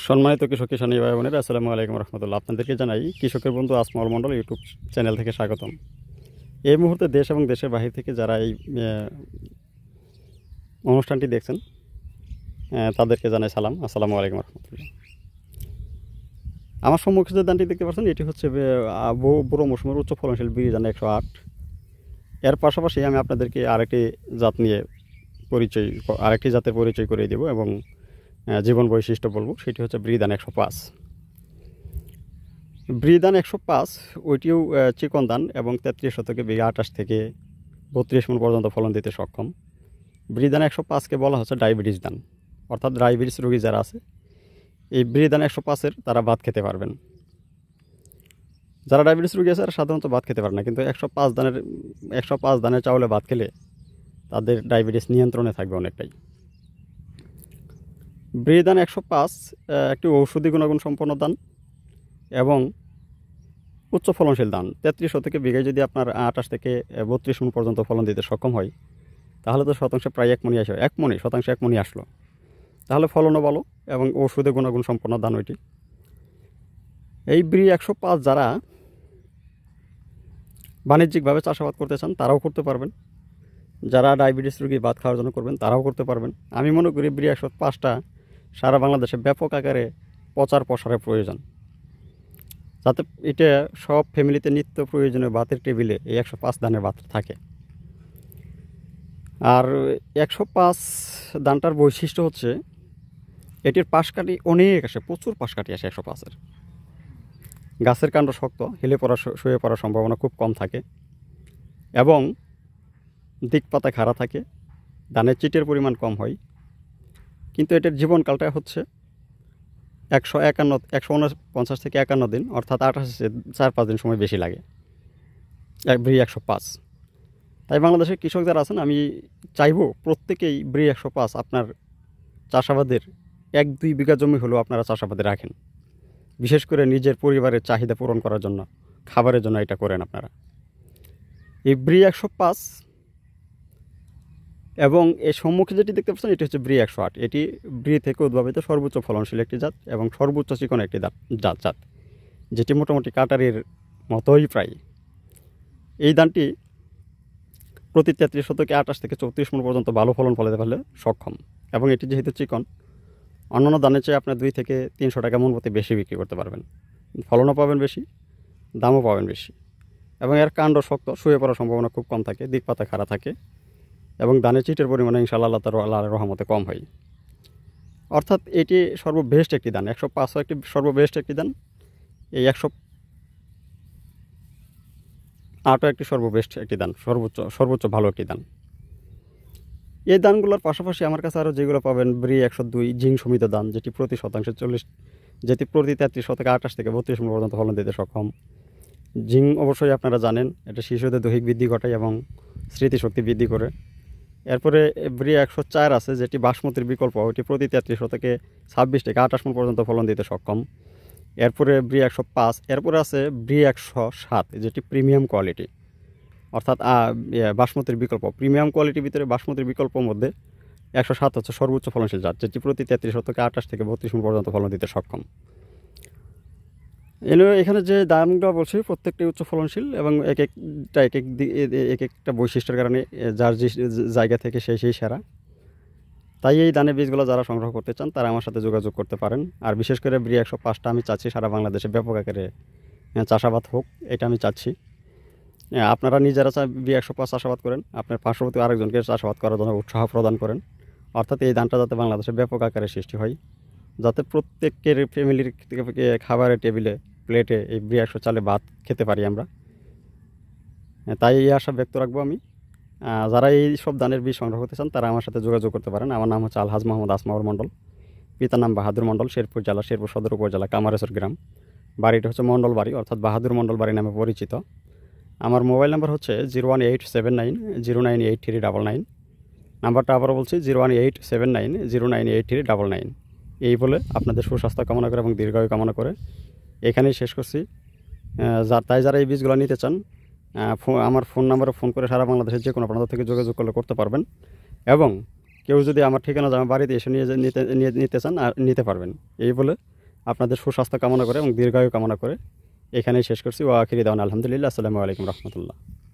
সম্মানিত কৃষক কিষানী ভাই বোনেরা, আসসালামু আলাইকুম রহমতুল্লাহ। আপনাদেরকে জানাই কৃষকের বন্ধু আসমল মণ্ডল ইউটিউব চ্যানেল থেকে স্বাগতম। এই মুহূর্তে দেশ এবং দেশের বাহির থেকে যারা এই অনুষ্ঠানটি দেখছেন তাদেরকে জানাই সালাম, আসসালামু আলাইকুম রহমতুল্লাহ। আমার সম্মুখে যে ধানটি দেখতে পাচ্ছেন এটি হচ্ছে বুড়ো মৌসুমের উচ্চ ফলনশীল বিরিধান 108। এর পাশাপাশি আমি আপনাদেরকে আরেকটি জাতের পরিচয় করে দেব এবং জীবন বৈশিষ্ট্য বলবো, সেটি হচ্ছে বিরিধান 105। বিরিধান 105 ওইটিও চিকন ধান এবং 33 শতকে বিঘা 28 থেকে 32 মণ পর্যন্ত ফলন দিতে সক্ষম। বিরিধান 105কে বলা হচ্ছে ডায়াবেটিস ধান, অর্থাৎ ডায়াবেটিস রোগী যারা আছে এই বিরিধান 105-এর তারা ভাত খেতে পারবেন। যারা ডায়াবেটিস রোগী আছে তারা সাধারণত ভাত খেতে পারে না, কিন্তু 105 ধানের চাউলে ভাত খেলে তাদের ডায়াবেটিস নিয়ন্ত্রণে থাকবে অনেকটাই। বিরিধান 105 একটি ঔষধি গুণাগুণ সম্পন্ন ধান এবং উচ্চ ফলনশীল ধান। 33 শতকে বিঘায় যদি আপনার 28 থেকে 32 মণ পর্যন্ত ফলন দিতে সক্ষম হয়, তাহলে তো শতাংশে প্রায় 1 মণই আসে, 1 মণই আসলো, তাহলে ফলনও ভালো এবং ঔষধি গুণাগুণ সম্পন্ন ধান ওইটি। এই বিরি 105 যারা বাণিজ্যিকভাবে চাষাবাদ করতে চান তারাও করতে পারবেন, যারা ডায়াবেটিস রোগী ভাত খাওয়ার জন্য করবেন তারাও করতে পারবেন। আমি মনে করি বিরি 105টা সারা বাংলাদেশে ব্যাপক আকারে প্রচার প্রসারের প্রয়োজন, যাতে এটা সব ফ্যামিলিতে নিত্য প্রয়োজনীয় ভাতের টেবিলে এই 105 ধানের ভাত থাকে। আর 105 ধানটার বৈশিষ্ট্য হচ্ছে এটির পাশকাঠি অনেক আসে, প্রচুর পাশকাঠি আসে 105-এর। গাছের কাণ্ড শক্ত, শুয়ে পড়ার সম্ভাবনা খুব কম থাকে এবং দিকপাতা খাড়া থাকে, ধানের চিটের পরিমাণ কম হয়, কিন্তু এটার জীবনকালটা হচ্ছে 149 থেকে 51 দিন, অর্থাৎ 4-5 দিন সময় বেশি লাগে বিরি 105। তাই বাংলাদেশের কৃষক যারা আছেন আমি চাইব প্রত্যেকেই বিরি 105 আপনার চাষাবাদের 1-2 বিঘা জমি হলেও আপনারা চাষাবাদে রাখেন, বিশেষ করে নিজের পরিবারের চাহিদা পূরণ করার জন্য, খাবারের জন্য এটা করেন আপনারা। এই বিরি 105 এবং এর সম্মুখে যেটি দেখতে পাচ্ছেন এটি হচ্ছে বিরি 108। এটি বিরি থেকে উদ্ভাবিত সর্বোচ্চ ফলনশীল একটি জাত এবং সর্বোচ্চ চিকন একটি জাত, যেটি মোটামুটি কাটারির মতোই প্রায়। এই ধানটি প্রতি 33 শতকে 28 থেকে 34 মণ পর্যন্ত ভালো ফলন ফলাতে পারলে সক্ষম, এবং এটি যেহেতু চিকন অন্যান্য ধানের চেয়ে আপনার 2 থেকে 300 টাকা মণ প্রতি বেশি বিক্রি করতে পারবেন, ফলনও পাবেন বেশি, দামও পাবেন বেশি, এবং এর কাণ্ড শক্ত, শুয়ে পড়ার সম্ভাবনা খুব কম থাকে, দিকপাতা খাড়া থাকে এবং ধানের চিটের পরিমাণে ইনশাআল্লাহ আল্লাহর রহমতে কম হয়। অর্থাৎ এটি সর্ববেস্ট একটি ধান। 105 একটি সর্ববেস্ট একটি ধান, এই 108 একটি সর্ববেস্ট একটি ধান, সর্বোচ্চ ভালো একটি ধান। এই ধানগুলোর পাশাপাশি আমার কাছে আরও যেগুলো পাবেন বিরি 102 জিং সমিত ধান, যেটি প্রতি 33 শতকে 28 থেকে 32 মণ পর্যন্ত ফলন দিতে সক্ষম। জিং অবশ্যই আপনারা জানেন এটা শিশুদের দৈহিক বৃদ্ধি ঘটায় এবং স্মৃতিশক্তি বৃদ্ধি করে। এরপরে বিরি 104 আছে, যেটি বাসমতির বিকল্প, ওইটি প্রতি 33 শতকে 26 থেকে 28 মণ পর্যন্ত ফলন দিতে সক্ষম। এরপরে বিরি 105, এরপরে আছে বিরি 107, যেটি প্রিমিয়াম কোয়ালিটি, অর্থাৎ বাসমতির বিকল্প। প্রিমিয়াম কোয়ালিটির ভিতরে বাসমতির বিকল্পর মধ্যে 107 হচ্ছে সর্বোচ্চ ফলনশীল জাত, যেটি প্রতি 33 শতকে 28 থেকে 32 মণ পর্যন্ত ফলন দিতে সক্ষম। এখানে যে দামগুলো বলছি প্রত্যেকটি উচ্চ ফলনশীল এবং এক একটা বৈশিষ্ট্যের কারণে যার যে জায়গা থেকে সেই সেরা। তাই এই ধানের বীজগুলো যারা সংগ্রহ করতে চান তারা আমার সাথে যোগাযোগ করতে পারেন। আর বিশেষ করে বিরি 105টা আমি চাচ্ছি সারা বাংলাদেশে ব্যাপক আকারে চাষাবাদ হোক, এটা আমি চাচ্ছি। আপনারা নিজেরা বিরি 105 চাষাবাদ করেন, আপনার পার্শ্ববর্তী আরেকজনকে চাষাবাদ করার জন্য উৎসাহ প্রদান করেন, অর্থাৎ এই ধানটা যাতে বাংলাদেশে ব্যাপক আকারে সৃষ্টি হয়, যাতে প্রত্যেকের ফ্যামিলির খাবারের টেবিলে প্লেটে এই বিরি 104 ভাত খেতে পারি আমরা। তাই এই আশা ব্যক্ত রাখবো আমি। যারা এই সব ধানের বীজ সংগ্রহ করতে চান তারা আমার সাথে যোগাযোগ করতে পারেন। আমার নাম হচ্ছে আলহাজ মোহাম্মদ আসমাউর মণ্ডল, পিতার নাম বাহাদুর মণ্ডল, শেরপুর জেলা, শেরপুর সদর উপজেলা, কামারেশ্বর গ্রাম। বাড়িটা হচ্ছে মণ্ডল বাড়ি, অর্থাৎ বাহাদুর মণ্ডল বাড়ি নামে পরিচিত। আমার মোবাইল নাম্বার হচ্ছে 01879098399। নাম্বারটা আবারও বলছি 01879098399। এই বলে আপনাদের সুস্বাস্থ্য কামনা করে এবং দীর্ঘায়ু কামনা করে এখানেই শেষ করছি। তাই যারা এই বীজগুলো নিতে চান আমার ফোন নাম্বারে ফোন করে সারা বাংলাদেশের যে কোনো প্রান্ত থেকে যোগাযোগ করতে পারবেন, এবং কেউ যদি আমার ঠিকানা আমার বাড়িতে এসে নিতে চান আর নিতে পারবেন। এই বলে আপনাদের সুস্বাস্থ্য কামনা করে এবং দীর্ঘায়ু কামনা করে এখানেই শেষ করছি। ওয়া আখিরি দাওয়ানা আলহামদুলিল্লাহ। আসসালামু আলাইকুম রহমতুল্লাহ।